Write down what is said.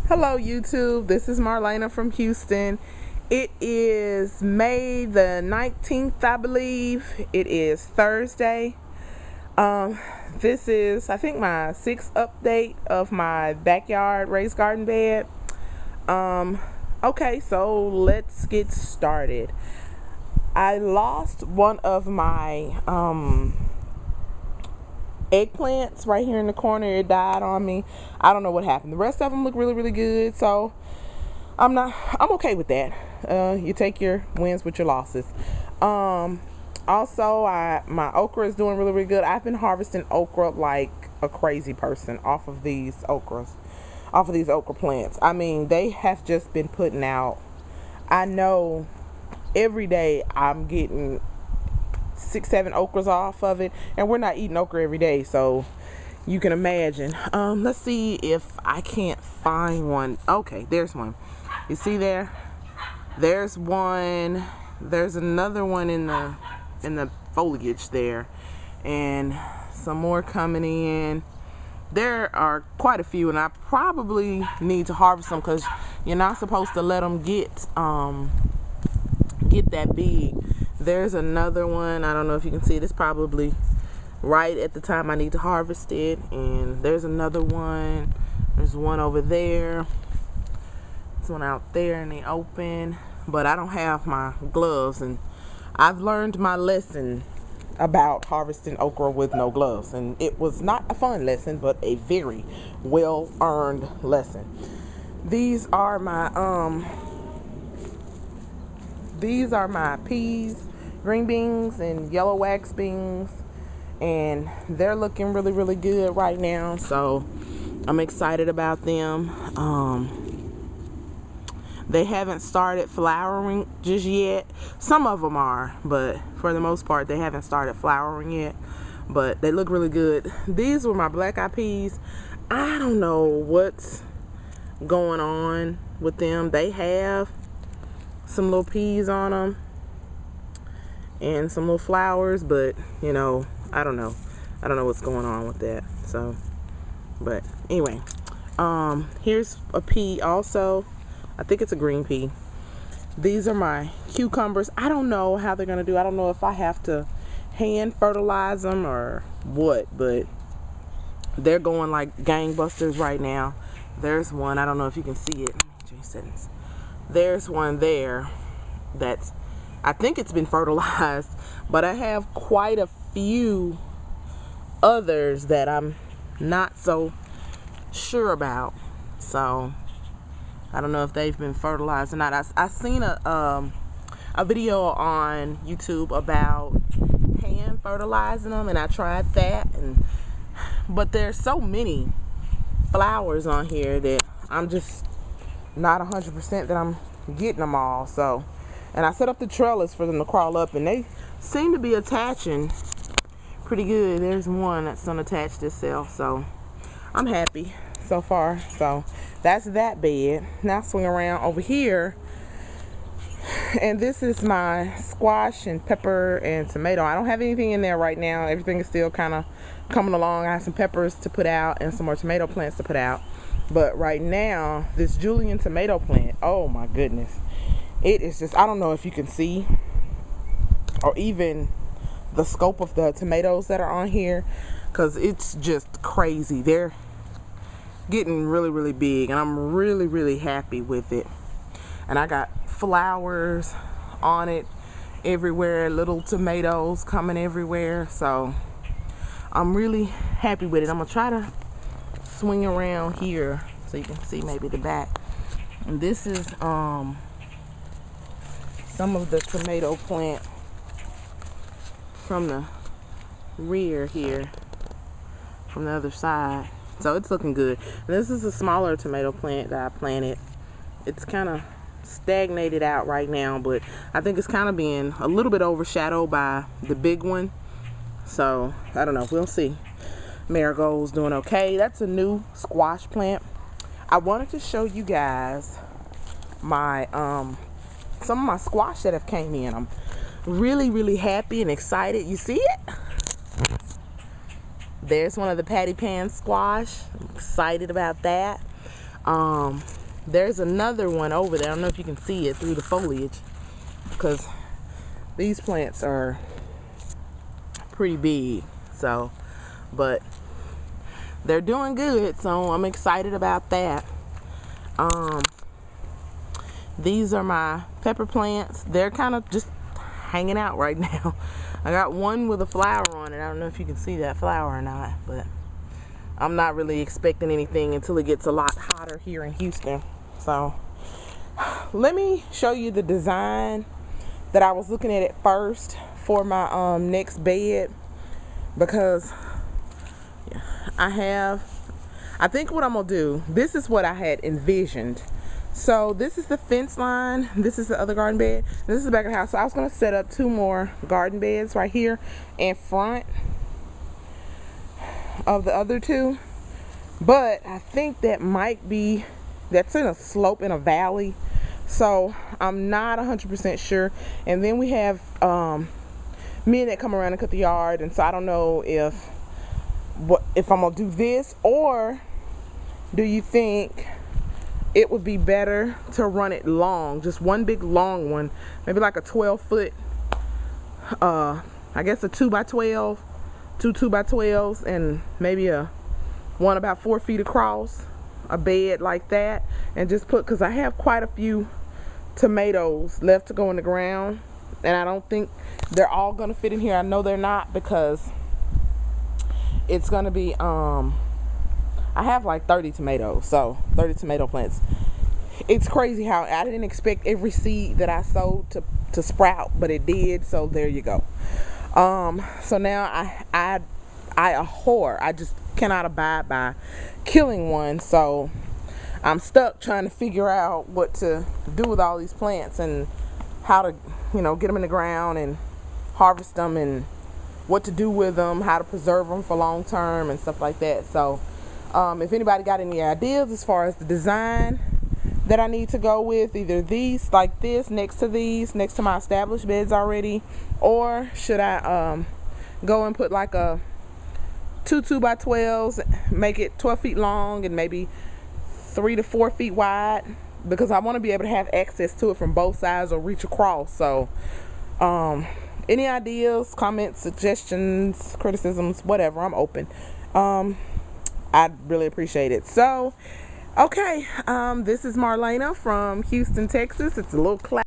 Hello YouTube, this is Marlena from Houston. It is May the 19th, I believe. It is Thursday. This is, I think, my 6th update of my backyard raised garden bed. Okay, so let's get started. I lost one of my eggplants right here in the corner. It died on me. I don't know what happened. The rest of them look really good, so I'm okay with that. You take your wins with your losses. Also, my okra is doing really good. I've been harvesting okra like a crazy person off of these okra plants. I mean, they have just been putting out, I know every day I'm getting 6-7 okras off of it, and we're not eating okra every day, so you can imagine. Let's see if I can't find one. Okay, there's one. You see there's one. There's another one in the foliage there, and some more coming in. There are quite a few, and I probably need to harvest them because you're not supposed to let them get that big. There's another one. I don't know if you can see it. It's probably right at the time I need to harvest it. And there's another one. There's one over there. This one out there in the open. But I don't have my gloves, and I've learned my lesson about harvesting okra with no gloves, and it was not a fun lesson, but a very well earned lesson. These are my peas, green beans, and yellow wax beans, and they're looking really good right now, so I'm excited about them. They haven't started flowering just yet. Some of them are, but for the most part they haven't started flowering yet, but they look really good. These were my black eyed peas. I don't know what's going on with them. They have some little peas on them and some little flowers, but you know, I don't know what's going on with that. So, but anyway, here's a pea also. I think it's a green pea. These are my cucumbers. I don't know how they're gonna do. I don't know if I have to hand fertilize them or what, but they're going like gangbusters right now. There's one, I don't know if you can see it. There's one there that's, I think it's been fertilized, but I have quite a few others that I'm not so sure about. So I don't know if they've been fertilized or not. I seen a video on YouTube about hand fertilizing them, and I tried that, but there's so many flowers on here that I'm just not 100% that I'm getting them all. So, and I set up the trellis for them to crawl up, and they seem to be attaching pretty good. There's one that's unattached itself, so I'm happy so far. So that's that bed. Now swing around over here, and this is my squash and pepper and tomato. I don't have anything in there right now. Everything is still kind of coming along. I have some peppers to put out and some more tomato plants to put out. But right now, this Julian tomato plant, oh my goodness, it is just, I don't know if you can see or even the scope of the tomatoes that are on here, because it's just crazy. They're getting really big, and I'm really happy with it. And I got flowers on it everywhere, little tomatoes coming everywhere, so I'm really happy with it. I'm gonna try to swing around here so you can see maybe the back. And this is some of the tomato plant from the rear here, from the other side. So it's looking good. And this is a smaller tomato plant that I planted. It's kind of stagnated out right now, but I think it's kind of being a little bit overshadowed by the big one. So I don't know, we'll see. Marigold's doing okay. That's a new squash plant. I wanted to show you guys my some of my squash that have came in. I'm really happy and excited. You see it? There's one of the patty pan squash. I'm excited about that. there's another one over there. I don't know if you can see it through the foliage, because these plants are pretty big. So, but they're doing good, so I'm excited about that. These are my pepper plants. They're kind of just hanging out right now. I got one with a flower on it. I don't know if you can see that flower or not, but I'm not really expecting anything until it gets a lot hotter here in Houston. So let me show you the design that I was looking at first for my next bed, because I think what I'm gonna do, this is what I had envisioned. So this is the fence line, this is the other garden bed, this is the back of the house. So I was gonna set up 2 more garden beds right here in front of the other 2, but I think that might be, that's in a slope in a valley, so I'm not 100% sure. And then we have men that come around and cut the yard, and so I don't know if I'm gonna do this, or do you think it would be better to run it long, just one big long one, maybe like a 12-foot, I guess a 2x12, 2 2x12s, and maybe one about 4 feet across, a bed like that, and just put, because I have quite a few tomatoes left to go in the ground, and I don't think they're all gonna fit in here. I know they're not, because it's gonna be I have like 30 tomatoes, so 30 tomato plants. It's crazy how I didn't expect every seed that I sowed to sprout, but it did, so there you go. So now I abhor, I just cannot abide by killing one, so I'm stuck trying to figure out what to do with all these plants and how to, get them in the ground and harvest them, and what to do with them, how to preserve them for long term and stuff like that. So if anybody got any ideas as far as the design that I need to go with, either these like this next to my established beds already, or should I go and put like a 2 2x12s, make it 12 feet long and maybe 3 to 4 feet wide, because I want to be able to have access to it from both sides or reach across. So any ideas, comments, suggestions, criticisms, whatever, I'm open. I'd really appreciate it. So okay, this is Marlena from Houston, Texas. It's a little cloudy.